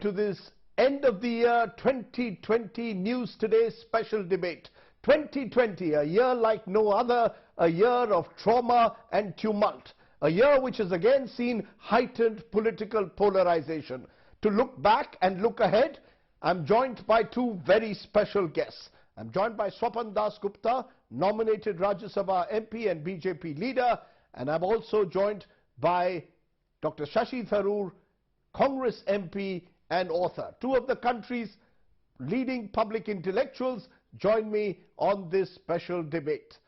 to this end of the year 2020 News Today special debate. 2020, a year like no other, a year of trauma and tumult, a year which has again seen heightened political polarization. To look back and look ahead, I'm joined by two very special guests. I'm joined by Swapan Dasgupta, nominated Rajya Sabha MP and BJP leader, and I'm also joined by Dr. Shashi Tharoor, Congress MP and author. Two of the country's leading public intellectuals join me on this special debate.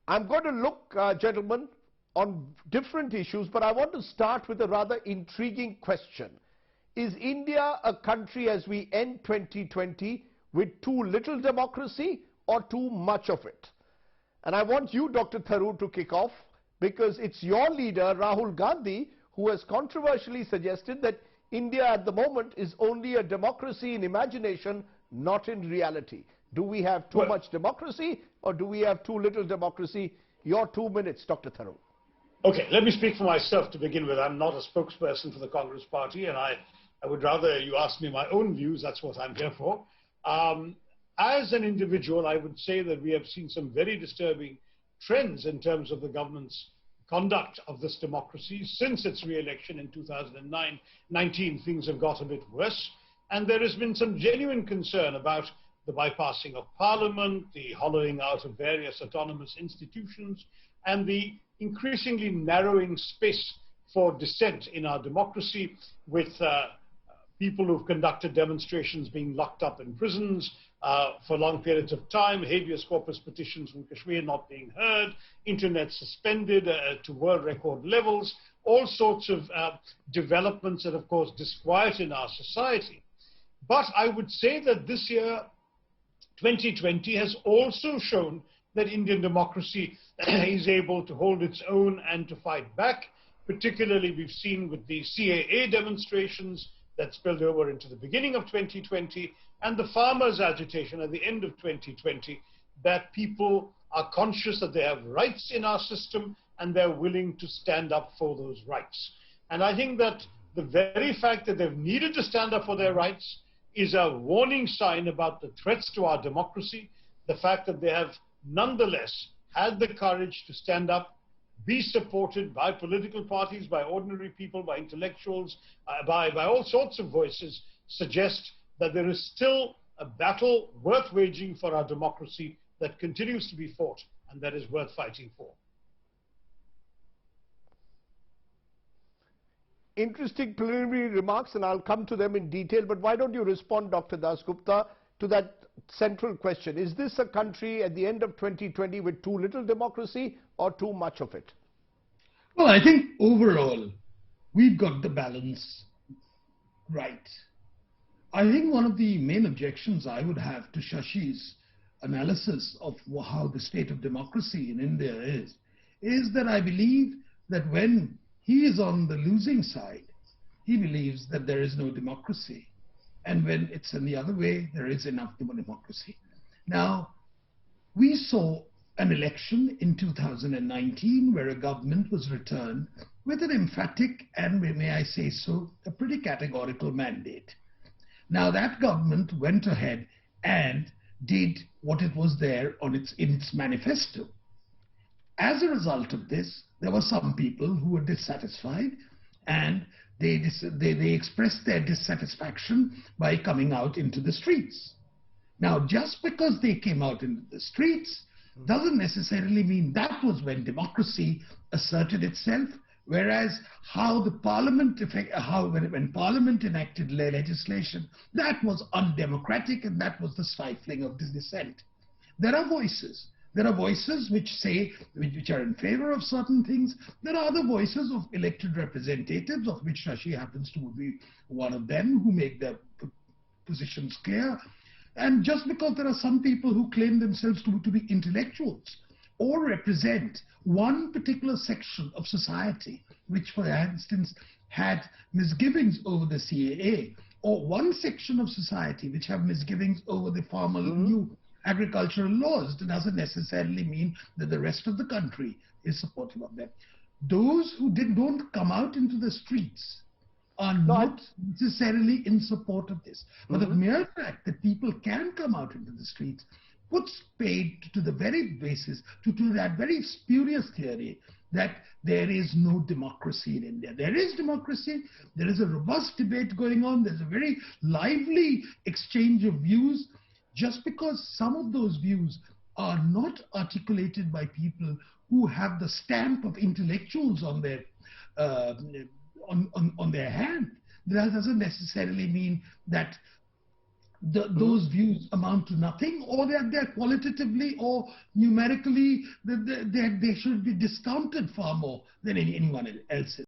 I'm going to look, gentlemen, on different issues, but I want to start with a rather intriguing question. Is India a country as we end 2020 with too little democracy or too much of it? And I want you, Dr. Tharoor, to kick off, because it's your leader, Rahul Gandhi, who has controversially suggested that India at the moment is only a democracy in imagination, not in reality. Do we have too much democracy or do we have too little democracy? Your 2 minutes, Dr. Tharoor. Okay, let me speak for myself to begin with. I'm not a spokesperson for the Congress Party, and I would rather you ask me my own views. That's what I'm here for. As an individual, I would say that we have seen some very disturbing trends in terms of the government's conduct of this democracy. Since its re-election in 2019, things have got a bit worse, and there has been some genuine concern about the bypassing of Parliament, the hollowing out of various autonomous institutions, and the increasingly narrowing space for dissent in our democracy, with people who've conducted demonstrations being locked up in prisons for long periods of time, habeas corpus petitions from Kashmir not being heard, internet suspended to world record levels, all sorts of developments that, of course, disquiet in our society. But I would say that this year, 2020, has also shown that Indian democracy is able to hold its own and to fight back. Particularly, we've seen with the CAA demonstrations that spilled over into the beginning of 2020 and the farmers' agitation at the end of 2020, that people are conscious that they have rights in our system and they're willing to stand up for those rights. And I think that the very fact that they've needed to stand up for their rights is a warning sign about the threats to our democracy, the fact that they have nonetheless had the courage to stand up, be supported by political parties, by ordinary people, by intellectuals, by all sorts of voices, suggest that there is still a battle worth waging for our democracy that continues to be fought and that is worth fighting for. Interesting preliminary remarks, and I'll come to them in detail, but why don't you respond, Dr. Dasgupta, to that central question? Is this a country at the end of 2020 with too little democracy or too much of it? Well, I think overall, we've got the balance right. I think one of the main objections I would have to Shashi's analysis of how the state of democracy in India is that I believe that when he is on the losing side, he believes that there is no democracy. And when it's in the other way, there is enough democracy. Now, we saw an election in 2019 where a government was returned with an emphatic and, may I say so, a pretty categorical mandate. Now, that government went ahead and did what it was there in its manifesto. As a result of this, there were some people who were dissatisfied, and they expressed their dissatisfaction by coming out into the streets. Now, just because they came out into the streets doesn't necessarily mean that was when democracy asserted itself, whereas when Parliament enacted legislation, that was undemocratic and that was the stifling of dissent. There are voices. There are voices which are in favor of certain things. There are other voices of elected representatives, of which Shashi happens to be one of them, who make their positions clear. And just because there are some people who claim themselves to be intellectuals or represent one particular section of society, which, for instance, had misgivings over the CAA, or one section of society which have misgivings over the new agricultural laws, doesn't necessarily mean that the rest of the country is supportive of them. Those who don't come out into the streets are not necessarily in support of this. But the mere fact that people can come out into the streets puts paid to the very basis, to that very spurious theory that there is no democracy in India. There is democracy. There is a robust debate going on. There's a very lively exchange of views. Just because some of those views are not articulated by people who have the stamp of intellectuals on their on their hand, that doesn't necessarily mean that those views amount to nothing, or they're qualitatively or numerically they should be discounted far more than anyone else.